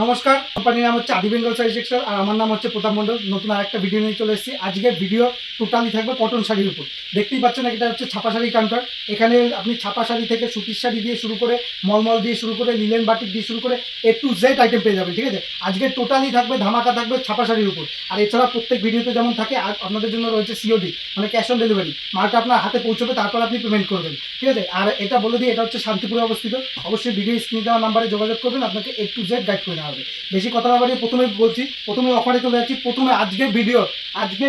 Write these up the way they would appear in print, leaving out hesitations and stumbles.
নমস্কার, কোম্পানির নাম হচ্ছে আদি বেঙ্গল শাড়ি টেক্সটাইল আর আমার নাম হচ্ছে প্রতাপ মণ্ডল। নতুন আরেকটা ভিডিও নিয়ে চলে এসেছি। আজকের ভিডিও টোটালি থাকবে কটন শাড়ির উপর। দেখতেই পাচ্ছেন এটা হচ্ছে ছাপা শাড়ি কাউন্টার। এখানে আপনি ছাপা শাড়ি থেকে সুতির শাড়ি দিয়ে শুরু করে মলমল দিয়ে শুরু করে লিলেন বাটিক দিয়ে শুরু করে A to Z আইটেম পেয়ে যাবেন। ঠিক আছে, আজকে টোটালি থাকবে ধামাকা থাকবে ছাপা শাড়ির উপর। আর এছাড়া প্রত্যেক ভিডিওতে যেমন থাকে আপনাদের জন্য রয়েছে COD মানে ক্যাশ অন ডেলিভারি। মালটা আপনার হাতে পৌঁছবে, তারপর আপনি পেমেন্ট করবেন। ঠিক আছে, আর এটা বলে দিই এটা হচ্ছে শান্তিপুরে অবস্থিত। অবশ্যই ভিডিও স্ক্রিনে দেওয়া নাম্বারে যোগাযোগ করবেন, আপনাকে A to Z গাইড করে দেওয়া হবে। বেশি কথা না বাড়িয়ে প্রথমে বলছি, প্রথমে অফারে চলে যাচ্ছি। প্রথমে আজকের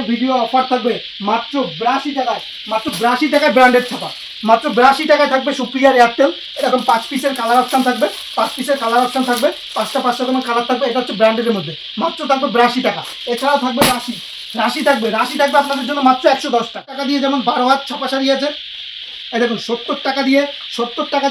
ভিডিও অফার থাকবে মাত্র 82 টাকায়, মাত্র 82 টাকায় ব্র্যান্ডেড ছাপা। মাত্র 82 টাকায় থাকবে সুপ্রিয়ার এয়ারটেল। এরকম 5 পিসের কালার অপশন থাকবে, 5 পিসের কালার অপশন থাকবে, 5টা রকমের কালার থাকবে। এটা হচ্ছে ব্র্যান্ডের মধ্যে মাত্র থাকবে 82 টাকা। এছাড়াও থাকবে রাশি থাকবে আপনাদের জন্য মাত্র 110 টাকা দিয়ে। যেমন 12 হাত ছাপা শাড়ি আছে, এই দেখুন 70 টাকা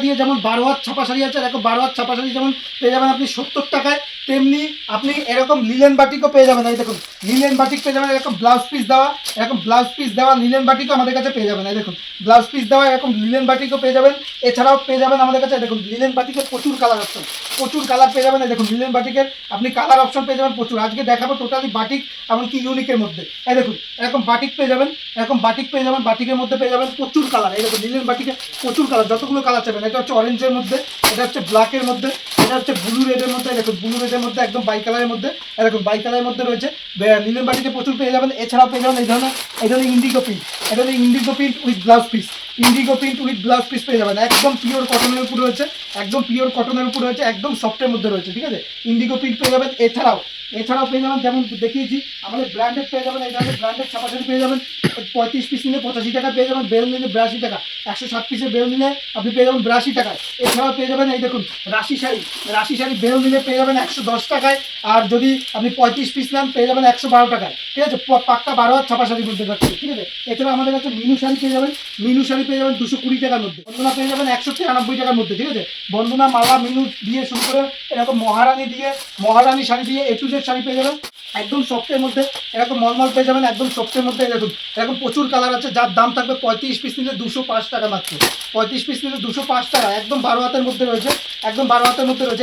দিয়ে যেমন 12 হাত ছাপা শাড়ি আছে। এরকম 12 হাত ছাপা শাড়ি যেমন পেয়ে যাবেন আপনি 70 টাকায়, তেমনি আপনি এরকম লিলেন বাটিকও পেয়ে যাবেন। এই দেখুন লিলেন বাটিক পেয়ে যাবেন, এরকম ব্লাউজ পিস দেওয়া লিলেন বাটিকও আমাদের কাছে পেয়ে যাবেন। এই দেখুন ব্লাউজ পিস দেওয়া এরকম লিলেন বাটিকও পেয়ে যাবেন। এছাড়াও পেয়ে যাবেন আমাদের কাছে দেখুন লিলেন বাটিকের প্রচুর কালার পেয়ে যাবেন। এই দেখুন লিলেন বাটিকের আপনি কালার অপশন পেয়ে যাবেন প্রচুর। আজকে দেখাবো টোটালি বাটিক এমনকি ইউনিকের মধ্যে। এই দেখুন এরকম বাটিক পেয়ে যাবেন, বাটিকের মধ্যে পেয়ে যাবেন প্রচুর কালার। এই দেখুন লিলেন বাটিকে প্রচুর কালার, যতগুলো কালার চাইবেন। এটা হচ্ছে অরেঞ্জের মধ্যে, এটা হচ্ছে ব্ল্যাকের মধ্যে, এটা হচ্ছে ব্লু রেডের মধ্যে। দেখুন ব্লু রেডের মধ্যে একদম বাই কালারের মধ্যে, এরকম বাই কালারের মধ্যে রয়েছে। লিলেন বাটিকে প্রচুর পেয়ে যাবেন। এছাড়াও পেয়ে যাবেন এই ধরনের Indigo print with blouse piece পেয়ে যাবেন। একদম পিওর কটনের উপর রয়েছে, একদম সফটের মধ্যে রয়েছে। ঠিক আছে, ইন্ডিগো প্রিন্ট পেয়ে যাবেন। এছাড়াও পেয়ে যাবেন যেমন দেখিয়েছি আমাদের ব্র্যান্ডেড পেয়ে যাবেন। এই ধরনের ব্র্যান্ডেড ছাপা শাড়ি পেয়ে যাবেন 35 পিস নিলে 85 টাকা পেয়ে যাবেন। বেল নিলে 82 টাকা, 107 পিসের বেল নিলে আপনি পেয়ে যাবেন 82 টাকায়। এছাড়াও পেয়ে যাবেন এই দেখুন রাশি শাড়ি বেল নিলে পেয়ে যাবেন 110 টাকায়। আর যদি আপনি 35 পিস নেন পেয়ে যাবেন 112 টাকায়। ঠিক আছে, পাক্কা 12 হাত ছাপা শাড়ি বলতে পারছি। ঠিক আছে, এছাড়া আমাদের কাছে মিনু শাড়ি পেয়ে যাবেন 220 টাকার মধ্যে। বন্দনা পেয়ে যাবেন 193 টাকার মধ্যে। ঠিক আছে, বন্দনা মালা মিনু দিয়ে শুরু করে এরকম মহারানী শাড়ি দিয়ে A to Z শাড়ি পেয়ে যাবেন একদম সফটের মধ্যে। এরকম মলমল পেয়ে যাবেন একদম সফটের মধ্যে। দেখুন এরকম প্রচুর কালার আছে, যার দাম থাকবে 35 পিস নিলে 205 টাকা মাত্র। 35 পিস নিলে 205 টাকা, একদম 12 হাতের মধ্যে রয়েছে,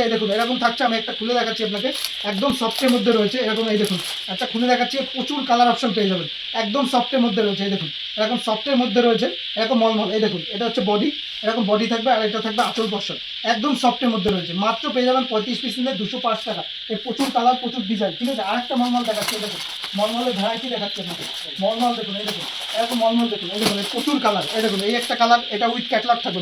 এই দেখুন এরকম থাকছে। আমি একটা খুলে দেখাচ্ছি আপনাকে, একদম সফটের মধ্যে রয়েছে। এরকম এই দেখুন একটা খুলে দেখাচ্ছি, প্রচুর কালার অপশন পেয়ে যাবেন। একদম সফটের মধ্যে রয়েছে, এই দেখুন এরকম সফটের মধ্যে রয়েছে, এরকম মলমল। এই দেখুন এটা হচ্ছে বডি, এরকম বডি থাকবে। আর এটা থাকবে আঁচল পশন, একদম সফটের মধ্যে রয়েছে। মাত্র পেয়ে যাবেন 35 পিস নিলে 205 টাকা। এর প্রচুর কালার, প্রচুর ডিজাইন। ঠিক আছে, আরেকটা মলমল দেখাচ্ছে, দেখুন মলমলের ভ্যারাইটি দেখাচ্ছে আপনাকে। মলমল দেখুন, এই দেখুন এরকম মলমল দেখুন, এই দেখুন প্রচুর কালার। এই দেখুন এই একটা কালার, এটা উইথ ক্যাটলগ থাকবে,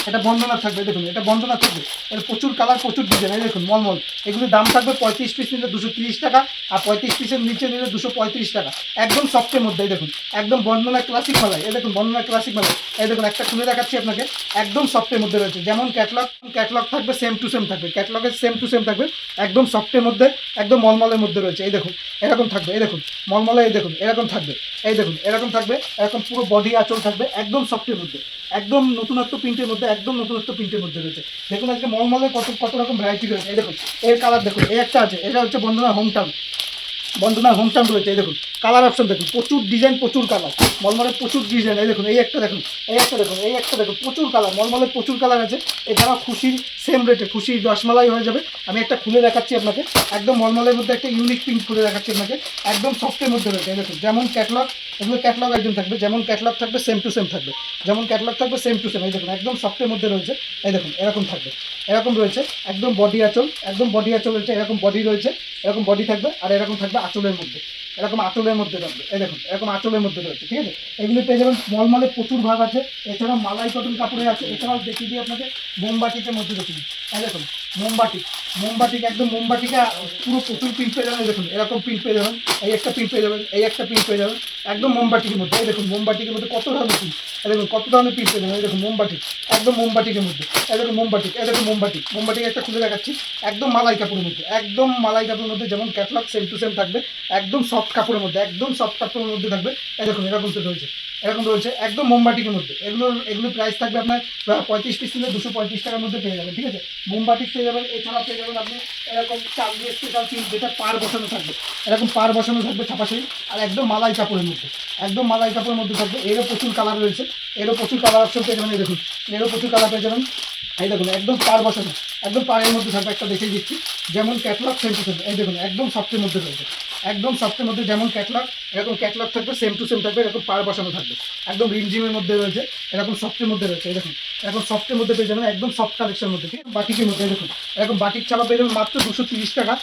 এটা বন্দনা থাকবে। দেখুন এটা বন্দনা থাকবে, এর প্রচুর কালার, প্রচুর ডিজাইন। এই দেখুন মলমল, এগুলোর দাম থাকবে 35 পিস নিলে 230 টাকা, আর 35 পিসের নিচে নিলে 235 টাকা। একদম সফটের মধ্যে। এই দেখুন একদম বন্দনা ক্লাসিক মালাই। এই দেখুন বন্দনা ক্লাসিক মালাই। এই দেখুন একটা খুলে দেখাচ্ছি আপনাকে, একদম সফটের মধ্যে রয়েছে। যেমন ক্যাটলগ থাকবে সেম টু সেম থাকবে, ক্যাটলগের সেম টু সেম থাকবে, একদম সফটের মধ্যে, একদম মলমলের মধ্যে রয়েছে। এই দেখুন এরকম থাকবে, এই দেখুন মলমলে, এই দেখুন এরকম থাকবে, এই দেখুন এরকম থাকবে, এরকম পুরো বডি আঁচল থাকবে একদম সফটের মধ্যে, একদম নতুনত্ব প্রিন্টের মধ্যে রয়েছে। দেখুন আজকে মলমলের কত রকম ভ্যারাইটি রয়েছে। এই দেখুন এর কালার দেখুন, এই একটা আছে, এটা হচ্ছে বন্দনার হোমটাউন রয়েছে। এই দেখুন কালার অপশন দেখুন, প্রচুর ডিজাইন, প্রচুর কালার, মলমলের প্রচুর ডিজাইন। এই দেখুন এই একটা দেখুন, প্রচুর কালার, মলমলের প্রচুর কালার আছে। এছাড়াও খুশির সেম রেটে খুশির রসমালাই হয়ে যাবে। আমি একটা খুলে দেখাচ্ছি আপনাকে, একদম মলমলের মধ্যে একটা ইউনিক প্রিন্ট খুলে দেখাচ্ছি আপনাকে, একদম সফটের মধ্যে রয়েছে। এই দেখুন যেমন ক্যাটলগ, এগুলো ক্যাটলগ আইটেম থাকবে, যেমন ক্যাটলগ থাকবে সেম টু সেম থাকবে, এই দেখুন একদম সফটের মধ্যে রয়েছে। এই দেখুন এরকম থাকবে, এরকম রয়েছে, একদম বডি আঁচল রয়েছে, এরকম বডি রয়েছে, এরকম বডি থাকবে। আর এরকম থাকবে আঁচলের মধ্যে, এরকম আঁচলের মধ্যে থাকবে। এই দেখুন এরকম আঁচলের মধ্যে রয়েছে। ঠিক আছে, এগুলো পেয়ে যাবেন। মলমলে প্রচুর ভাগ আছে, এছাড়াও মালাই কটন কাপড়ে আছে। এছাড়াও দেখিয়ে দিই আপনাকে মোমবাটিকের মধ্যে দেখিয়ে দিই। এই দেখুন মোমবাটিক একদম মোমবাটিকে পুরো প্রচুর প্রিন্ট পেয়ে যাবেন। দেখুন এরকম প্রিন্ট পেয়ে যাবেন, এই একটা প্রিন্ট পেয়ে যাবেন, একদম মোমবাটিকের মধ্যে। এই দেখুন মোমবাটিকের মধ্যে কত ধরনের প্রিন্ট, এই দেখুন কত ধরনের প্রিন্ট পেয়ে যাবেন। এই দেখুন মোমবাটিক, একদম মোমবাটিকের মধ্যে। এই দেখুন মোমবাটিক একটা খুলে দেখাচ্ছি, একদম মালাই কাপড়ের মধ্যে, যেমন ক্যাটলগ সেম টু সেম থাকবে, একদম সফট কাপড়ের মধ্যে, থাকবে। এই দেখুন এরকম রয়েছে একদম মোমবাটিকের মধ্যে। এগুলোর প্রাইস থাকবে আপনার 35 পিস নিলে 235 টাকার মধ্যে পেয়ে যাবেন। ঠিক আছে, মোমবাটিক পেয়ে যাবেন। এছাড়া পেয়ে যাবেন আপনি এরকম চাল দিয়ে স্পেশাল প্রিন্ট, যেটা পার বসানো থাকবে, এরকম পার বসানো থাকবে ছাপা শাড়ি। আর একদম মালাই কাপড়ের মধ্যে থাকবে। এরও প্রচুর কালার রয়েছে, এরও প্রচুর কালার অপশন পেয়ে যাবেন। এই দেখুন এরও প্রচুর কালার পেয়ে যাবেন। এই দেখুন একদম পার বসানো, একদম পায়ের মধ্যে থাকবে, একটা দেখিয়ে দিচ্ছি, যেমন ক্যাটলগ সেম টু সেম, এই দেখুন একদম সফটের মধ্যে রয়েছে, একদম সফটের মধ্যে যেমন ক্যাটলগ এরকম ক্যাটলগ থাকবে, সেম টু সেম থাকবে, এরকম পার বসানো থাকবে, একদম রিমঝিমের মধ্যে রয়েছে, এরকম সফটের মধ্যে রয়েছে, এই দেখুন এরকম সফটের মধ্যে পেয়ে যাবেন, একদম সফট কালেকশনের মধ্যে, ঠিক আছে? বাটিকের মধ্যে দেখুন এরকম বাটিক ছাপা পেয়ে যাবেন মাত্র 230 টাকা,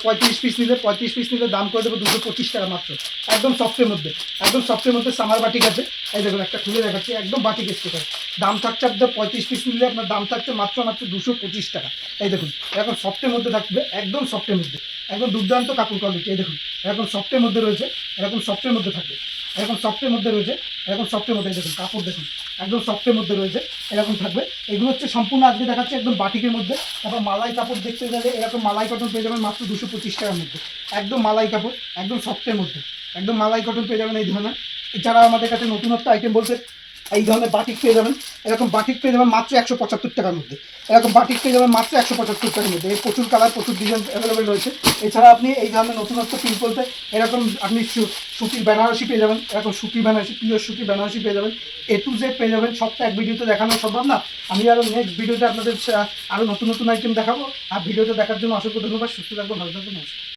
35 পিস নিলে, 35 পিস নিলে দাম করে দেবো 225 টাকা মাত্র, একদম সফটের মধ্যে, একদম সফটের মধ্যে সামার বাটিক আছে, এই দেখুন একটা খুলে দেখাচ্ছি, একদম বাটিক স্টিকার, দাম থাকছে আপনার 35 পিস নিলে আপনার দাম থাকছে মাত্র 225 টাকা, এই দেখুন এরকম সফটের মধ্যে থাকবে, একদম সফটের মধ্যে, একদম দুর্দান্ত কাপড় কোয়ালিটি, এই দেখুন এরকম সফটের মধ্যে রয়েছে, এরকম সফটের মধ্যে থাকবে, এরকম সফটের মধ্যে রয়েছে, এরকম সফটের মধ্যে, দেখুন কাপড় দেখুন একদম সফটের মধ্যে রয়েছে, এরকম থাকবে, এগুলো হচ্ছে সম্পূর্ণ আজকে দেখাচ্ছে একদম বাটিকের মধ্যে। তারপর মালাই কাপড় দেখতে গেলে এরকম মালাই কটন পেয়ে যাবেন মাত্র 225 টাকার মধ্যে, একদম মালাই কাপড়, একদম সফটের মধ্যে, একদম মালাই কটন পেয়ে যাবেন এই ধরনের। এছাড়া আমাদের কাছে নতুনত্ব আইটেম বলতে এই ধরনের বাটিক পেয়ে যাবেন, এরকম বাটিক পেয়ে যাবেন মাত্র 175 টাকার মধ্যে, এরকম বাটিক পেয়ে যাবেন মাত্র 175 টাকার মধ্যে, এর প্রচুর কালার প্রচুর ডিজাইন অ্যাভেলেবেল রয়েছে। এছাড়া আপনি এই ধরনের নতুনত্ব পিম্পলতে এরকম আপনি সুতির বেনারসি পেয়ে যাবেন, এরকম সুতির বেনারসি, পিওর সুতির বেনারসি পেয়ে যাবেন, A to Z পেয়ে যাবেন, সবটা এক ভিডিওতে দেখানো সম্ভব না, আমি আরও নেক্সট ভিডিওতে আপনাদের আরও নতুন নতুন আইটেম দেখাবো। আর ভিডিওটা দেখার জন্য অসংখ্য ধন্যবাদ, সুস্থ থাকবো, ভালো থাকবেন, নমস্কার।